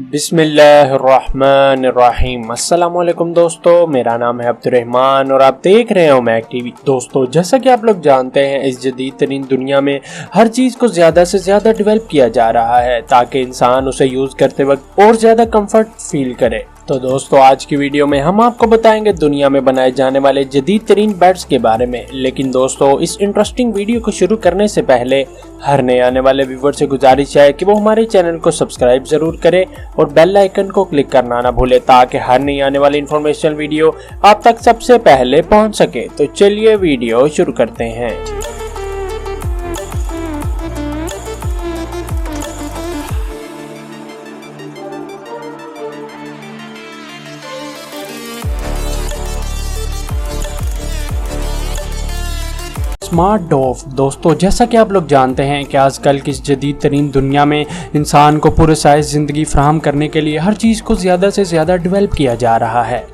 बिस्मिल्लाहिर्रहमानिर्रहीम। अस्सलामुअलैकुम दोस्तों, मेरा नाम है अब्दुर्रहमान और आप देख रहे हो मैक टीवी। दोस्तों, जैसा कि आप लोग जानते हैं, इस जदीद तरीन दुनिया में हर चीज़ को ज़्यादा से ज़्यादा डेवलप किया जा रहा है ताकि इंसान उसे यूज़ करते वक्त और ज़्यादा कंफर्ट फील करे। तो दोस्तों, आज की वीडियो में हम आपको बताएंगे दुनिया में बनाए जाने वाले जदीद तरीन बेड्स के बारे में। लेकिन दोस्तों, इस इंटरेस्टिंग वीडियो को शुरू करने से पहले हर नए आने वाले व्यूअर से गुजारिश है कि वो हमारे चैनल को सब्सक्राइब जरूर करें और बेल आइकन को क्लिक करना ना भूले ताकि हर नई आने वाली इंफॉर्मेशनल वीडियो आप तक सबसे पहले पहुंच सके। तो चलिए वीडियो शुरू करते हैं। Smart dove. दोस्तों, जैसा कि आप लोग जानते हैं कि आजकल की इस जदीद तरीन दुनिया में इंसान को पूरे साइज ज़िंदगी फराहम करने के लिए हर चीज़ को ज़्यादा से ज़्यादा डेवलप किया जा रहा है।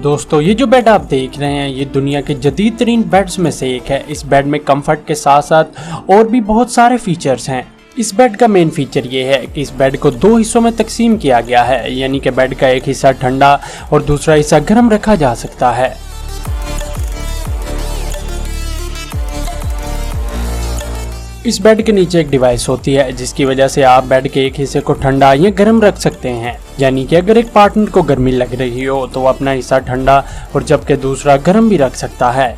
दोस्तों, ये जो बेड आप देख रहे हैं, ये दुनिया के जदीद तरीन बेड्स में से एक है। इस बेड में कंफर्ट के साथ साथ और भी बहुत सारे फीचर्स हैं। इस बेड का मेन फीचर ये है कि इस बेड को दो हिस्सों में तकसीम किया गया है, यानी कि बेड का एक हिस्सा ठंडा और दूसरा हिस्सा गर्म रखा जा सकता है। इस बेड के नीचे एक डिवाइस होती है जिसकी वजह से आप बेड के एक हिस्से को ठंडा या गर्म रख सकते हैं, यानी कि अगर एक पार्टनर को गर्मी लग रही हो तो वो अपना हिस्सा ठंडा और जबकि दूसरा गर्म भी रख सकता है।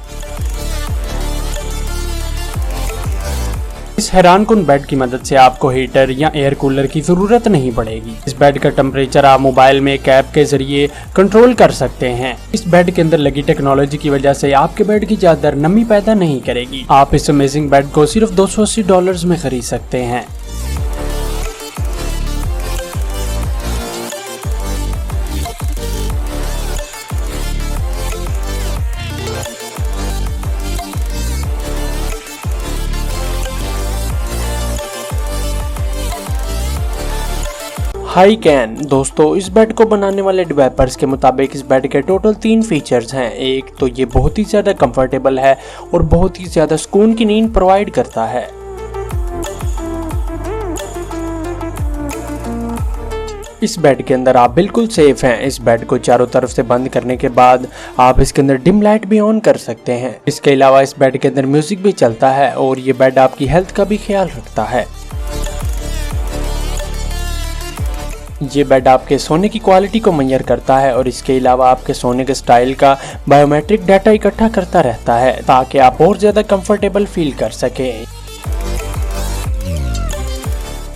इस हैरानकुन बेड की मदद से आपको हीटर या एयर कूलर की जरूरत नहीं पड़ेगी। इस बेड का टेम्परेचर आप मोबाइल में एक ऐप के जरिए कंट्रोल कर सकते हैं। इस बेड के अंदर लगी टेक्नोलॉजी की वजह से आपके बेड की चादर नमी पैदा नहीं करेगी। आप इस अमेजिंग बेड को सिर्फ $280 में खरीद सकते हैं। High can. दोस्तों, इस बेड को बनाने वाले डेवलपर्स के मुताबिक इस बेड के टोटल 3 फीचर्स हैं। एक तो ये बहुत ही ज़्यादा कंफर्टेबल है और बहुत ही ज़्यादा सुकून की नींद प्रोवाइड करता है। इस बेड के अंदर आप बिल्कुल सेफ हैं। इस बेड को चारों तरफ से बंद करने के बाद आप इसके अंदर डिम लाइट भी ऑन कर सकते हैं। इसके अलावा इस बेड के अंदर म्यूजिक भी चलता है और ये बेड आपकी हेल्थ का भी ख्याल रखता है। ये बेड आपके सोने की क्वालिटी को मेजर करता है और इसके अलावा आपके सोने के स्टाइल का बायोमेट्रिक डाटा इकट्ठा करता रहता है ताकि आप और ज़्यादा कंफर्टेबल फील कर सकें।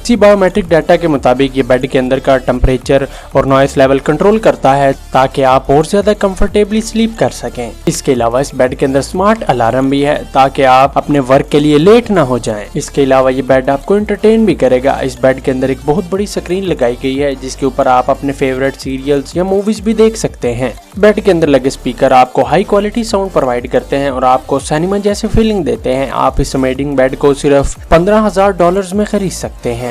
इसी बायोमेट्रिक डाटा के मुताबिक ये बेड के अंदर का टेम्परेचर और नॉइस लेवल कंट्रोल करता है ताकि आप और ज़्यादा कंफर्टेबली स्लीप कर सकें। इसके अलावा इस बेड के अंदर स्मार्ट अलार्म भी है ताकि आप अपने वर्क के लिए लेट ना हो जाएं। इसके अलावा ये बेड आपको एंटरटेन भी करेगा। इस बेड के अंदर एक बहुत बड़ी स्क्रीन लगाई गई है जिसके ऊपर आप अपने फेवरेट सीरियल्स या मूवीज भी देख सकते हैं। बेड के अंदर लगे स्पीकर आपको हाई क्वालिटी साउंड प्रोवाइड करते हैं और आपको सिनेमा जैसे फीलिंग देते हैं। आप इस अमेजिंग बेड को सिर्फ $15,000 में खरीद सकते हैं।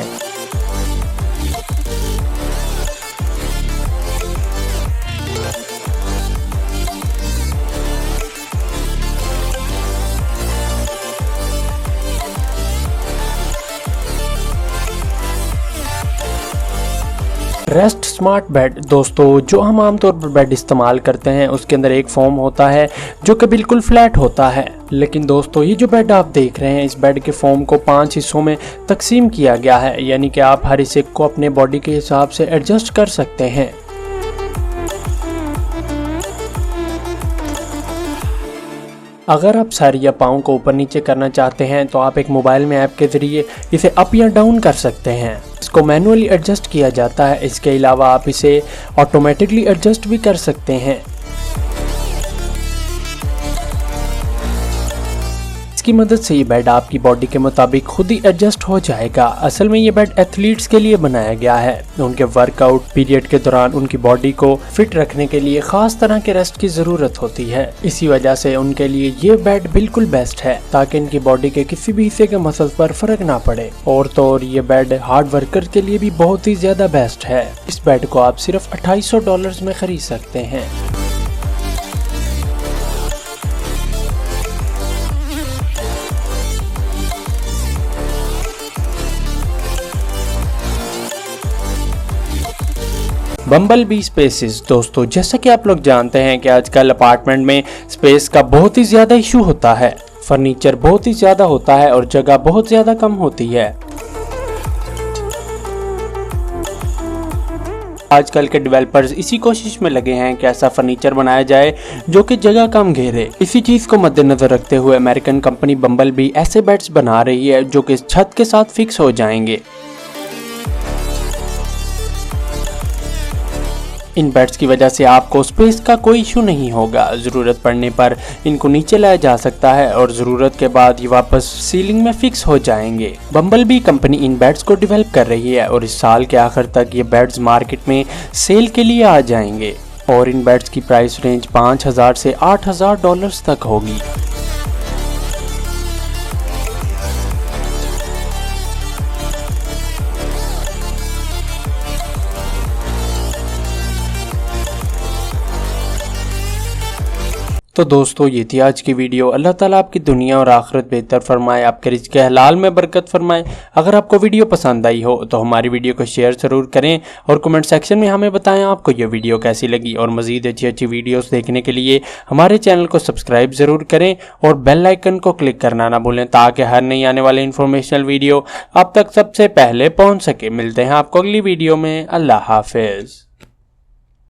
Rest smart bed. दोस्तों, जो हम आमतौर पर बेड इस्तेमाल करते हैं उसके अंदर एक फोम होता है जो कि बिल्कुल फ्लैट होता है। लेकिन दोस्तों, ये जो बेड आप देख रहे हैं, इस बेड के फोम को 5 हिस्सों में तकसीम किया गया है, यानी कि आप हर हिस्से को अपने बॉडी के हिसाब से एडजस्ट कर सकते हैं। अगर आप सर या पाँव को ऊपर नीचे करना चाहते हैं तो आप एक मोबाइल में ऐप के जरिए इसे अप या डाउन कर सकते हैं। इसको मैनुअली एडजस्ट किया जाता है। इसके अलावा आप इसे ऑटोमेटिकली एडजस्ट भी कर सकते हैं। इसकी मदद से ये बेड आपकी बॉडी के मुताबिक खुद ही एडजस्ट हो जाएगा। असल में ये बेड एथलीट्स के लिए बनाया गया है। उनके वर्कआउट पीरियड के दौरान उनकी बॉडी को फिट रखने के लिए खास तरह के रेस्ट की जरूरत होती है। इसी वजह से उनके लिए ये बेड बिल्कुल बेस्ट है ताकि इनकी बॉडी के किसी भी हिस्से के मसल पर फर्क ना पड़े। और तो और ये बेड हार्ड वर्कर के लिए भी बहुत ही ज्यादा बेस्ट है। इस बेड को आप सिर्फ $2800 में खरीद सकते हैं। बम्बल बी स्पेसेस। दोस्तों जैसा कि आप लोग जानते हैं कि आजकल अपार्टमेंट में स्पेस का बहुत ही ज़्यादा इशू होता है, फर्नीचर बहुत ही ज़्यादा होता है और जगह बहुत ज़्यादा कम होती है। आजकल के डेवलपर्स इसी कोशिश में लगे हैं कि ऐसा फर्नीचर बनाया जाए जो कि जगह कम घेरे। इसी चीज को मद्देनजर रखते हुए अमेरिकन कंपनी बम्बल बी ऐसे बेड्स बना रही है जो कि छत के साथ फिक्स हो जाएंगे। इन बेड्स की वजह से आपको स्पेस का कोई इशू नहीं होगा। ज़रूरत पड़ने पर इनको नीचे लाया जा सकता है और ज़रूरत के बाद ये वापस सीलिंग में फिक्स हो जाएंगे। बम्बल बी कंपनी इन बेड्स को डेवलप कर रही है और इस साल के आखिर तक ये बेड्स मार्केट में सेल के लिए आ जाएंगे और इन बेड्स की प्राइस रेंज $5,000 से $8,000 तक होगी। तो दोस्तों ये थी आज की वीडियो। अल्लाह ताला आपकी दुनिया और आखिरत बेहतर फरमाए, आपके रिज़्क़ हलाल में बरकत फरमाए। अगर आपको वीडियो पसंद आई हो तो हमारी वीडियो को शेयर ज़रूर करें और कमेंट सेक्शन में हमें बताएं आपको ये वीडियो कैसी लगी। और मज़ीद अच्छी वीडियोस देखने के लिए हमारे चैनल को सब्सक्राइब ज़रूर करें और बेल आइकन को क्लिक करना ना भूलें ताकि हर नई आने वाले इन्फॉर्मेशनल वीडियो आप तक सबसे पहले पहुँच सके। मिलते हैं आपको अगली वीडियो में। अल्लाह हाफिज़।